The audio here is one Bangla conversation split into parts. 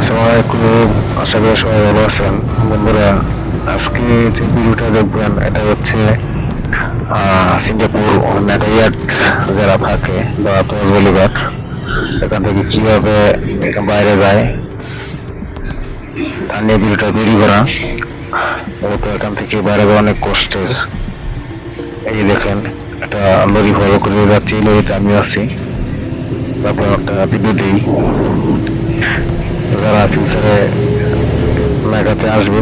আসসালামু আলাইকুম। আশা করি সবাই ভালো আছেন বন্ধুরা। আজকে যে ভিডিওটা দেখবেন এটা হচ্ছে সিঙ্গাপুর ম্যাটাইয়াট যারা থাকে বা তজবলিঘাট এখান থেকে কিভাবে বাইরে যায় তা নিয়ে ভিডিওটা তৈরি করা। মূলত এখান থেকে বাইরে যাওয়া অনেক কষ্টের। এই দেখেন একটা লরি ফলো করে যাচ্ছি, এই লরিতে আমি আছি। তারপর একটা ভিডিও দিই যারা ফিউচারে মেঘাতে আসবে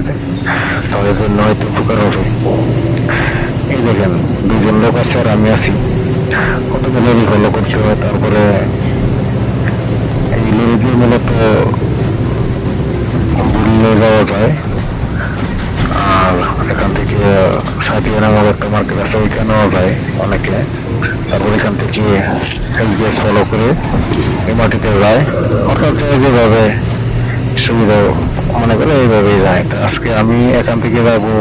তাদের জন্য হয়তো উপকার হবে। এই দেখেন দুজন লোক আছে আর আমি আছি, কতটা লরি ফলো করতে হয়। তারপরে এই লরি দিয়ে মূলত ঘুরিয়ে যাওয়া যায়। আর এখান থেকে সাদিয়া নামক একটা মার্কেট আছে, ওইখানেও যায় অনেকে। তারপর এখান থেকে এসবিএস ফলো করে এই মাটিতে যায়, অর্থাৎ যেভাবে সুবিধা মনে করে এইভাবেই যায়। আজকে আমি এখান থেকে যাবো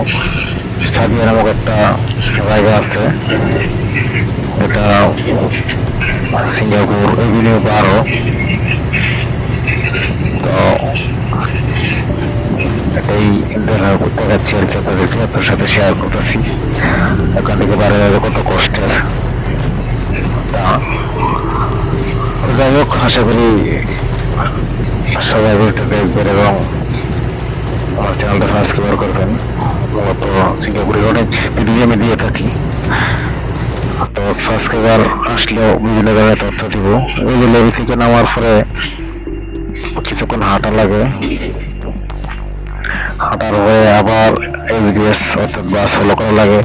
সাদিয়া নামক একটা জায়গা আছে, এটা সিঙ্গাপুর এভিনিউ 12। তো এটাই দেখাচ্ছি আর কি আপনাদেরকে, আপনার সাথে শেয়ার করতেছি এখান থেকে বাইরে যাবে কত কষ্টের। তা যাই হোক, আশা করি সবাই ভিডিওটা দেখবেন এবং আমার চ্যানেলটা সাবস্ক্রাইব করবেন। মূলত সিঙ্গাপুরের অনেক ভিডিও আমি দিয়ে থাকি, তো সাবস্ক্রাইবার আসলেও বিভিন্ন জায়গায় তথ্য দিব। এই যে লবি থেকে নামার পরে কিছুক্ষণ হাঁটা লাগে, হাঁটার হয়ে আবার এসবিএস অর্থাৎ বাস ফলো করা লাগে।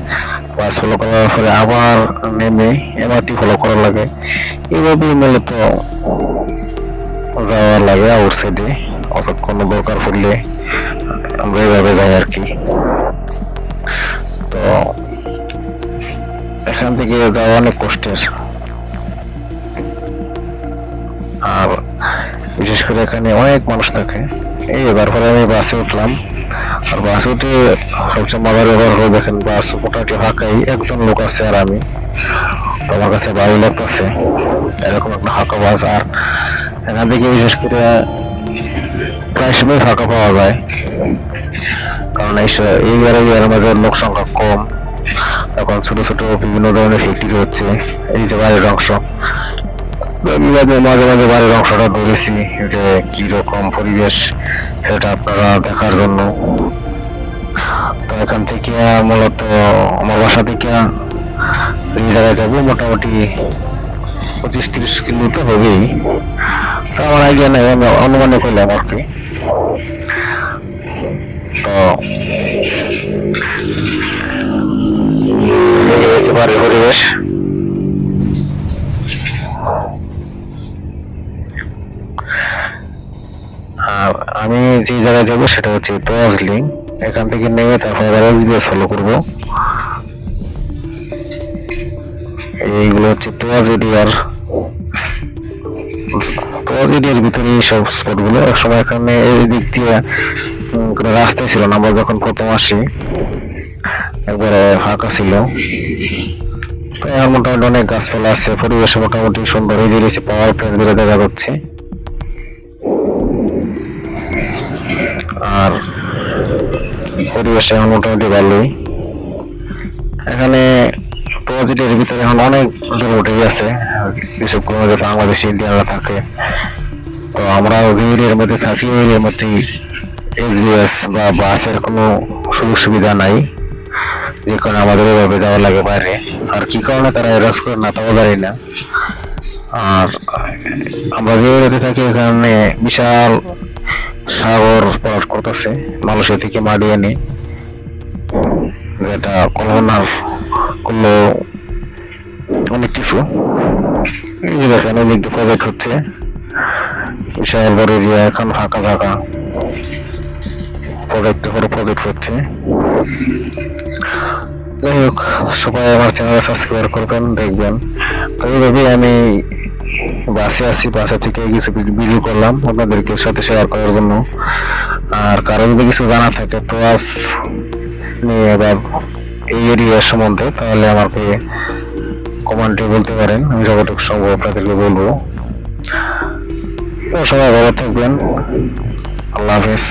বাস ফলো করার পরে আবার নেমে এমআরটি ফলো করা লাগে। এইভাবেই মূলত যাওয়া লাগে আউটসাইডে, অর্থাৎ কোনো দরকার পড়লে আমরা এইভাবে যাই আর কি। তো এখান থেকে যাওয়া অনেক কষ্টের। আর বিশেষ করে এখানে অনেক মানুষ থাকে। এই তারপরে আমি বাসে উঠলাম, আর বাসে উঠে সবচেয়ে মজার ব্যাপার হলো দেখেন বাস মোটামুটি ফাঁকাই, একজন লোক আছে আর আমি। তো আমার কাছে ভালো লাগতেছে এরকম একটা ফাঁকা বাস। আর এখান থেকে বিশেষ করে প্রায় সময় ফাঁকা পাওয়া যায়, কারণ এই এর মাঝে লোক সংখ্যা কম। এখন ছোট ছোট বিভিন্ন ধরনের ফ্যাক্টরি হচ্ছে। এই যে বাইরের অংশ, মাঝে মাঝে বাড়ির অংশটা ধরেছি যে কি রকম পরিবেশ সেটা আপনারা দেখার জন্য। তো এখান থেকে মূলত আমার বাসা থেকে এই জায়গায় যাবো মোটামুটি 25-30 কিলো তো হবেই। তো আমার আইডিয়া নেই, আমি অনুমানে করলাম আর কি। তো বাড়ির পরিবেশ। আর আমি যে জায়গায় যাবো সেটা হচ্ছে দার্জিলিং। এখান থেকে নেমে তারপর এসবিএস ফলো করবো। এইগুলো হচ্ছে তোয়াজ এরিয়ার ভিতরে সব স্পট গুলো। একসময় এখানে এই দিক দিয়ে কোনো রাস্তায় ছিল না, আমরা যখন প্রথম আসি একবারে ফাঁকা ছিল। তো এখন মোটামুটি অনেক গাছপালা আছে, পরিবেশ মোটামুটি সুন্দর। এই যে পাওয়ার প্ল্যান্ট গুলো দেখা যাচ্ছে। আর পরিবেশ এখন মোটামুটি ভালোই। এখানে প্রজেক্টের ভিতরে এখন অনেক দূর উঠে গেছে, যেসব কোনো বাংলাদেশি ইন্ডিয়ানরা থাকে। তো আমরা যে এরিয়ার মধ্যে থাকি ওই এরিয়ার মধ্যেই এসবিএস বা বাসের কোনো সুযোগ সুবিধা নাই, যে কারণে আমাদের ওইভাবে যাওয়া লাগে বাইরে। আর কি কারণে তারা এরাস করে না তাও জানি না। আর আমরা যে এরিয়াতে থাকি এখানে বিশাল সাগর পার করতেছে মালয়েশিয়া থেকে মাটি এনে, যেটা কল্পনা করলো অনেক কিছু। এই যে দেখেন ওই দিক প্রজেক্ট হচ্ছে, বিশাল বড় এরিয়া, এখন ফাঁকা জায়গা, প্রজেক্টের পরে প্রজেক্ট হচ্ছে। যাই হোক, সবাই আমার চ্যানেল সাবস্ক্রাইব করবেন, দেখবেন। তো এইভাবে আমি বাসে আছি, বাসা থেকে কিছু ভিডিও করলাম আপনাদেরকে সাথে শেয়ার করার জন্য। আর কারো যদি কিছু জানা থাকে তো আজ নিয়ে বা এই এরিয়া সম্বন্ধে, তাহলে আমাকে কমেন্টে বলতে পারেন, আমি যতটুকু সম্ভব আপনাদেরকে বলবো। তো সবাই ভালো থাকবেন। আল্লাহ হাফেজ।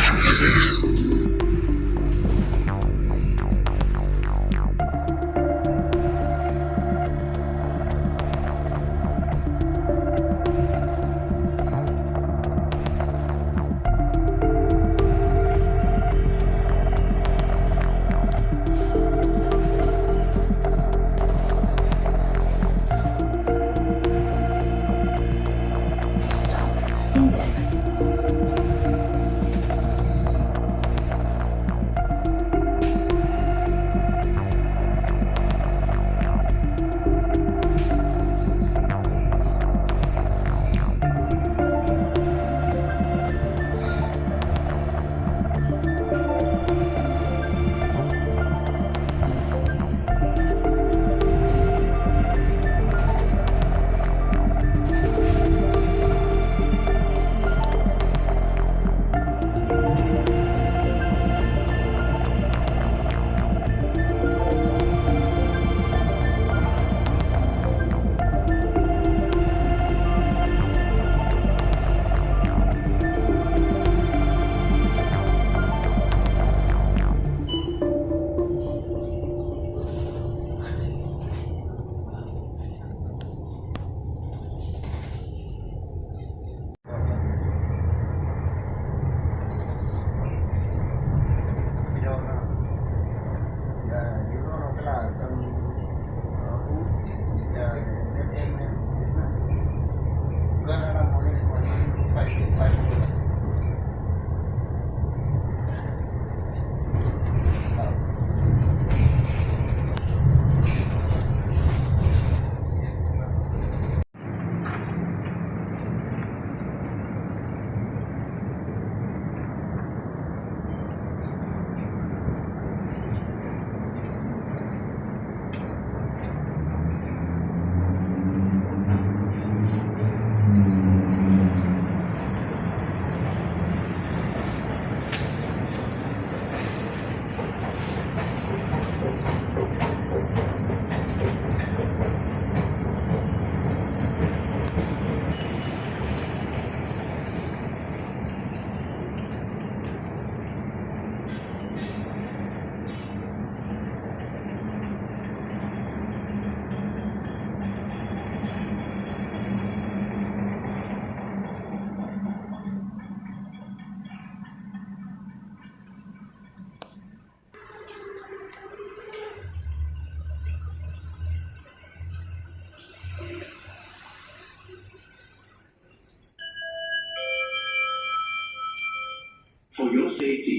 For your safety,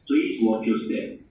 please watch your step.